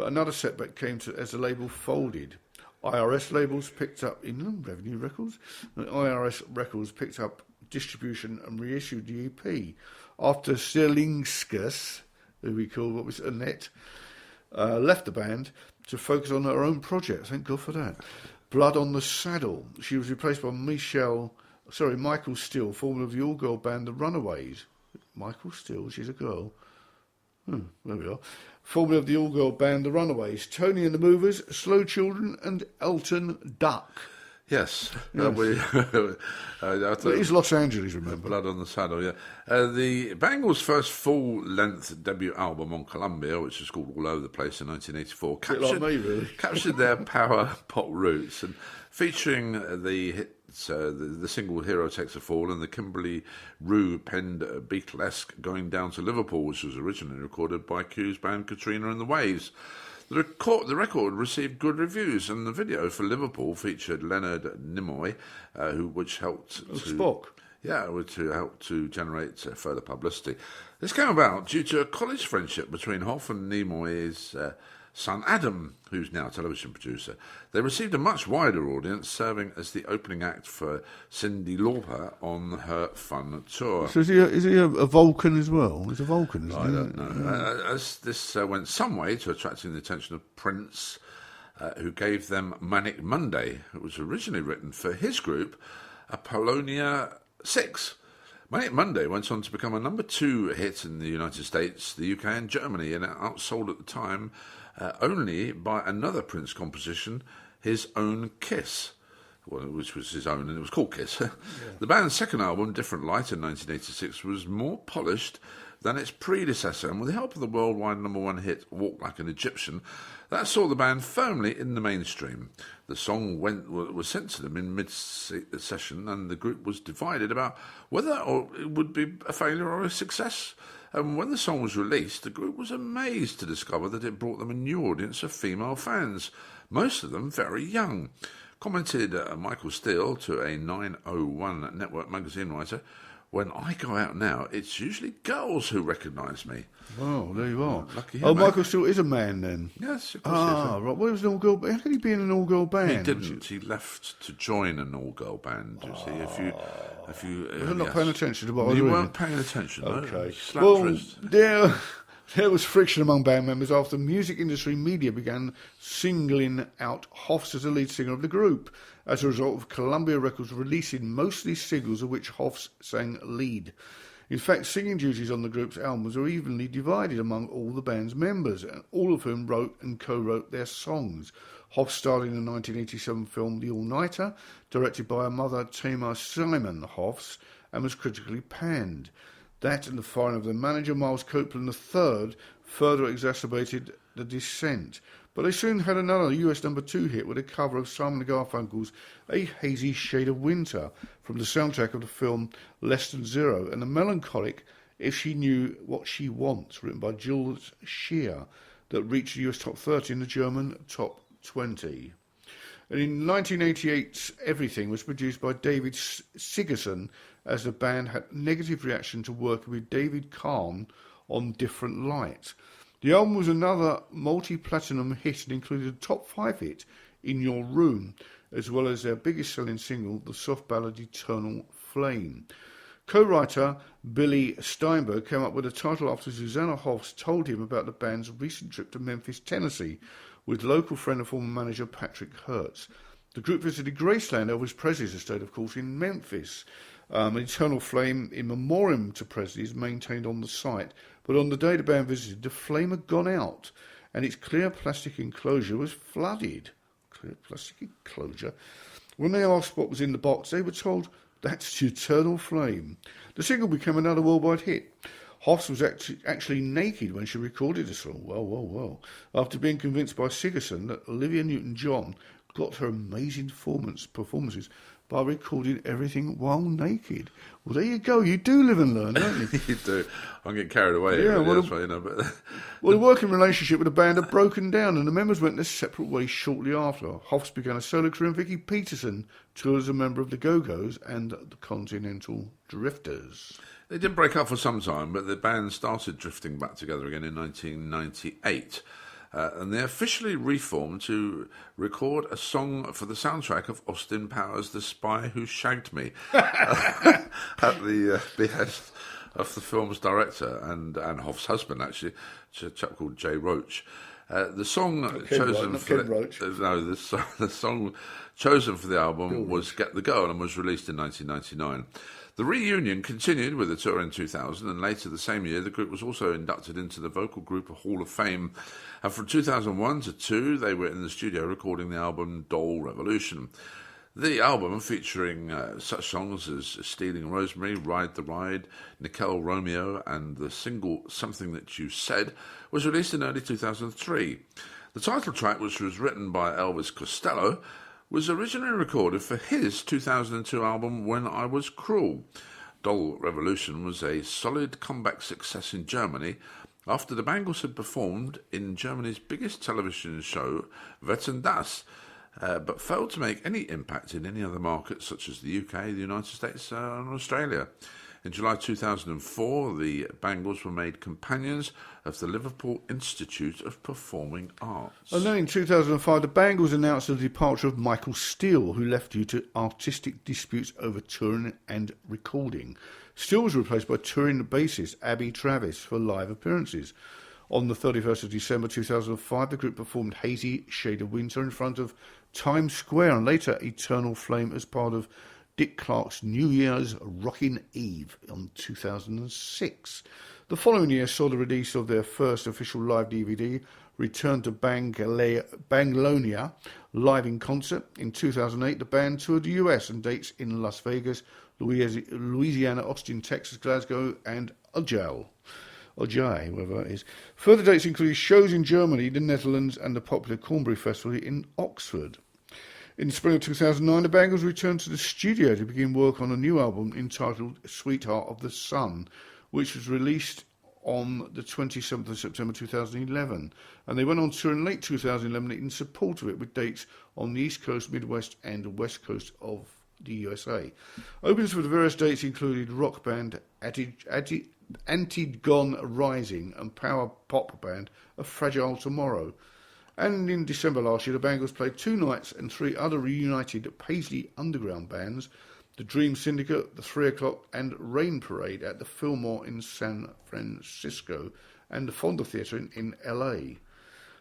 But another setback came as the label folded. IRS labels picked up Inland Revenue Records, and IRS Records picked up distribution and reissued the EP. After Sterlingskas, who we call Annette, left the band to focus on her own project. Thank God for that. Blood on the Saddle. She was replaced by Michael Steele, formerly of the all-girl band The Runaways. Michael Steele, she's a girl. There we are. Formerly of the all-girl band The Runaways. Tony and the Movers, Slow Children, and Elton Duck. Yes. It is Los Angeles, remember. Blood on the Saddle, yeah. The Bangles' first full-length debut album on Columbia, which was called All Over the Place in 1984, captured their power pop roots, and featuring the hits, the single Hero Takes a Fall and the Kimberly Rue penned Beatlesque Going Down to Liverpool, which was originally recorded by Q's band Katrina and the Waves. The record received good reviews, and the video for Liverpool featured Leonard Nimoy, which helped Spock. Yeah, to help to generate further publicity. This came about due to a college friendship between Hoff and Nimoy's son Adam, who's now a television producer. They received a much wider audience, serving as the opening act for Cyndi Lauper on her Fun tour. So is he a Vulcan as well? He's a Vulcan, isn't he? I don't know. As this went some way to attracting the attention of Prince, who gave them Manic Monday. It was originally written for his group, Apollonia 6. Manic Monday went on to become a number 2 hit in the United States, the UK and Germany, and outsold at the time only by another Prince composition, His Own Kiss, which was his own, and it was called Kiss. The band's second album, Different Light, in 1986, was more polished than its predecessor, and with the help of the worldwide number 1 hit, Walk Like an Egyptian, that saw the band firmly in the mainstream. The song was sent to them in mid-session, and the group was divided about whether it would be a failure or a success. And when the song was released, the group was amazed to discover that it brought them a new audience of female fans, most of them very young. Commented Michael Steele to a 901 Network magazine writer, "When I go out now, it's usually girls who recognise me." Oh, there you are. Lucky him, mate. Michael Steele is a man then? Yes, of course he is. Right. Well, he was an all-girl band. How could he be in an all-girl band? He didn't. He left to join an all-girl band. You see, if you You're not paying attention to what I was You reading. weren't paying attention, Okay. No. Well, there was friction among band members after music industry media began singling out Hoffs as the lead singer of the group, as a result of Columbia Records releasing mostly singles of which Hoffs sang lead. In fact, singing duties on the group's albums were evenly divided among all the band's members, and all of whom wrote and co-wrote their songs. Hoff starred in the 1987 film The All-Nighter, directed by her mother Tamar Simon Hoffs, and was critically panned. That and the firing of their manager, Miles Copeland III, further exacerbated the dissent. But they soon had another US number 2 hit with a cover of Simon & Garfunkel's A Hazy Shade of Winter from the soundtrack of the film Less Than Zero, and the melancholic If She Knew What She Wants, written by Jules Shear, that reached the US top 30 in the German top 20. And in 1988, Everything was produced by David Sigerson, as the band had negative reaction to working with David Kahn on Different Light. The album was another multi-platinum hit and included a top 5 hit, In Your Room, as well as their biggest selling single, the soft ballad Eternal Flame. Co-writer Billy Steinberg came up with the title after Susanna Hoffs told him about the band's recent trip to Memphis, Tennessee, with local friend and former manager Patrick Hertz. The group visited Graceland, Elvis Presley's estate, of course, in Memphis. An Eternal Flame in memoriam to Presley is maintained on the site, but on the day the band visited, the flame had gone out and its clear plastic enclosure was flooded. Clear plastic enclosure? When they asked what was in the box, they were told, "That's the Eternal Flame." The single became another worldwide hit. Hoffs was actually naked when she recorded the song. Well. After being convinced by Sigerson that Olivia Newton-John got her amazing performances by recording everything while naked. Well, there you go. You do live and learn, don't you? You do. I'm getting carried away. Yeah, well, that's right, but the working relationship with the band had broken down, and the members went their separate ways shortly after. Hoffs began a solo career, and Vicky Peterson toured as a member of the Go-Go's and the Continental Drifters. They did break up for some time, but the band started drifting back together again in 1998. and they officially reformed to record a song for the soundtrack of Austin Powers' The Spy Who Shagged Me at the behest of the film's director and Hoff's husband, actually, a chap called Jay Roach. The song chosen for the song chosen for the album was "Get the Girl" and was released in 1999. The reunion continued with a tour in 2000, and later the same year, the group was also inducted into the Vocal Group Hall of Fame. And from 2001 to 2002, they were in the studio recording the album Doll Revolution. The album, featuring such songs as Stealing Rosemary, Ride the Ride, Nickel Romeo, and the single Something That You Said, was released in early 2003. The title track, which was written by Elvis Costello, was originally recorded for his 2002 album When I Was Cruel. Doll Revolution was a solid comeback success in Germany after the Bangles had performed in Germany's biggest television show, Wetten das, but failed to make any impact in any other markets such as the UK, the United States and Australia. In July 2004, the Bangles were made companions of the Liverpool Institute of Performing Arts. And then in 2005, the Bangles announced the departure of Michael Steele, who left due to artistic disputes over touring and recording. Steele was replaced by touring bassist Abby Travis for live appearances. On the 31st of December 2005, the group performed Hazy Shade of Winter in front of Times Square and later Eternal Flame as part of Dick Clark's New Year's Rockin' Eve in 2006. The following year saw the release of their first official live DVD, Return to Banglonia, live in concert. In 2008, the band toured the US and dates in Las Vegas, Louisiana, Austin, Texas, Glasgow, and Ujjayi, wherever it is. Further dates include shows in Germany, the Netherlands, and the popular Cornbury Festival in Oxford. In spring of 2009, the Bangles returned to the studio to begin work on a new album entitled Sweetheart of the Sun, which was released on the 27th of September 2011. And they went on tour in late 2011 in support of it, with dates on the East Coast, Midwest, and West Coast of the USA. Openers for the various dates included rock band Antigone Rising and power pop band A Fragile Tomorrow. And in December last year, the Bangles played 2 nights and 3 other reunited Paisley Underground bands, the Dream Syndicate, the 3 O'Clock and Rain Parade at the Fillmore in San Francisco and the Fonda Theatre in LA.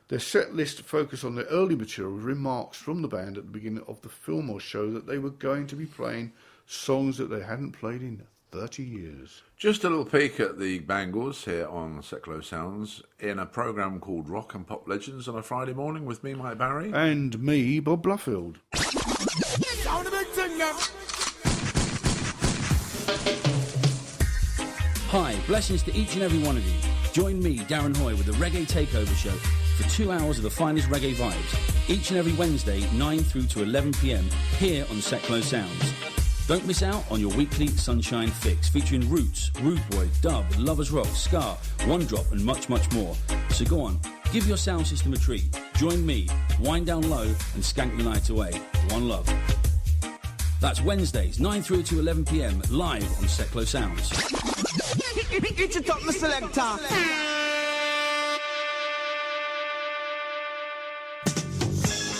Their set list focused on their early material with remarks from the band at the beginning of the Fillmore show that they were going to be playing songs that they hadn't played in 30 years. Just a little peek at the Bangles here on Seclo Sounds in a programme called Rock and Pop Legends on a Friday morning with me, Mike Barry. And me, Bob Bluffield. Hi, blessings to each and every one of you. Join me, Darren Hoy, with the Reggae Takeover Show for 2 hours of the finest reggae vibes, each and every Wednesday, 9 through to 11 p.m, here on Seclo Sounds. Don't miss out on your weekly Sunshine Fix, featuring roots, rude boy, dub, lovers rock, ska, one drop, and much, much more. So go on, give your sound system a treat. Join me, wind down low, and skank the night away. One love. That's Wednesdays, 9 through to 11 p.m, live on Seclo Sounds. It's a top selector.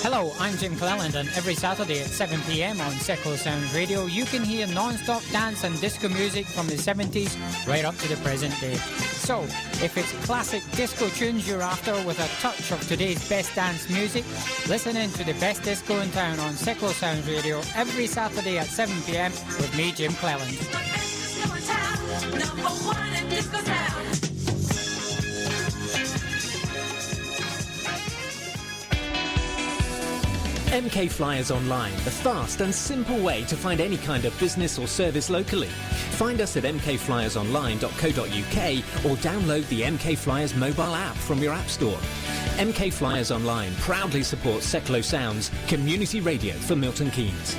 Hello, I'm Jim Cleland, and every Saturday at 7 p.m. on Seclo Sound Radio, you can hear non-stop dance and disco music from the 70s right up to the present day. So, if it's classic disco tunes you're after with a touch of today's best dance music, listen in to the best disco in town on Seclo Sound Radio every Saturday at 7 p.m. with me, Jim Cleland. MK Flyers Online, the fast and simple way to find any kind of business or service locally. Find us at mkflyersonline.co.uk or download the MK Flyers mobile app from your app store. MK Flyers Online proudly supports Seclo Sounds, community radio for Milton Keynes.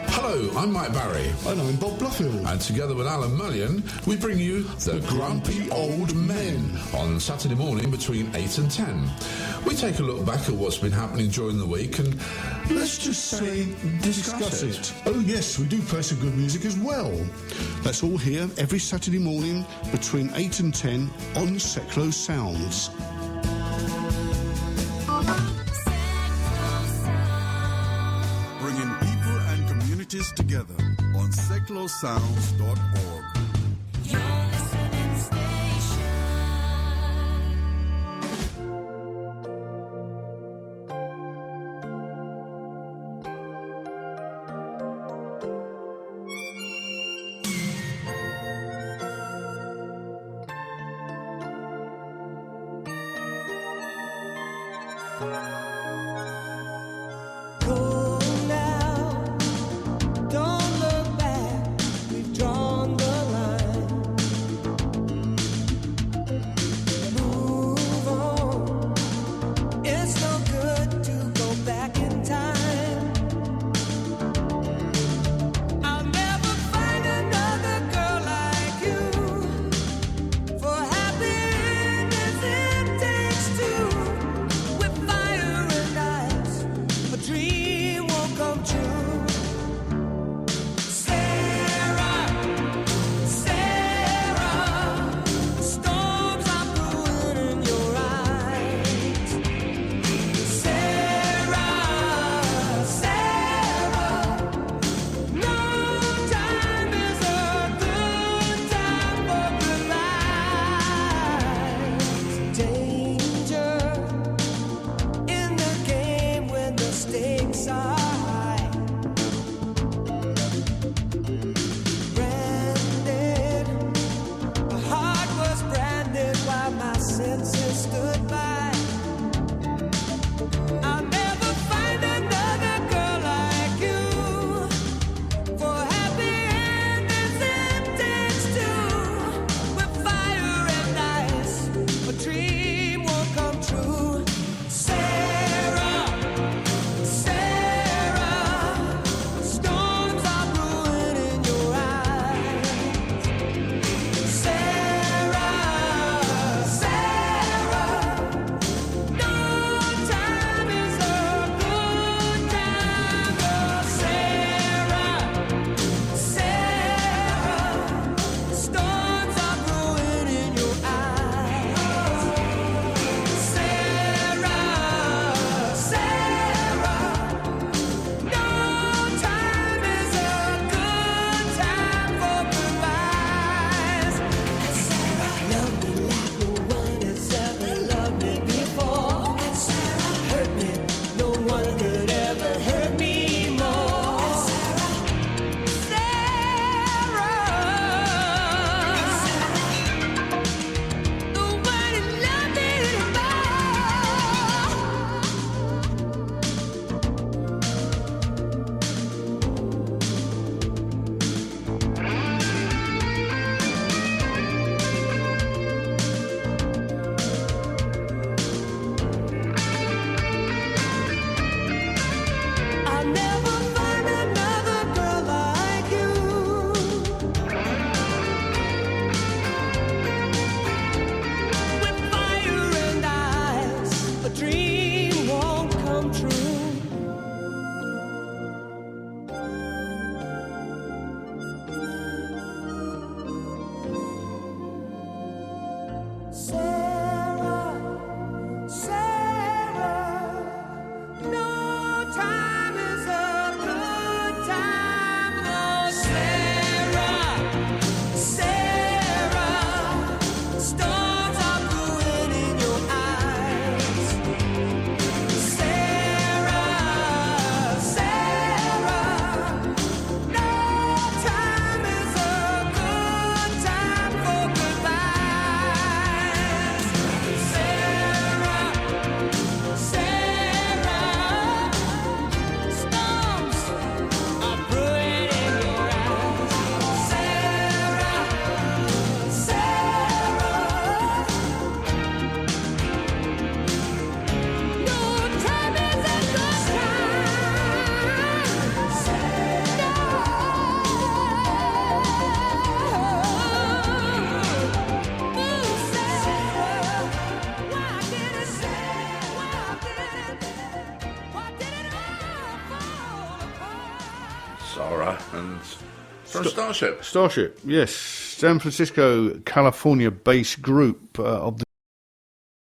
Hello, I'm Mike Barry. And I'm Bob Bluffield. And together with Alan Mullion, we bring you The Grumpy Old Men on Saturday morning between 8 and 10. We take a look back at what's been happening during the week and let's just say discuss it. Oh yes, we do play some good music as well. That's all here every Saturday morning between 8 and 10 on Seclo Sounds. Bringing people and communities together on seclosounds.org. Fire Starer and from Starship. Starship, yes. San Francisco, California-based group of the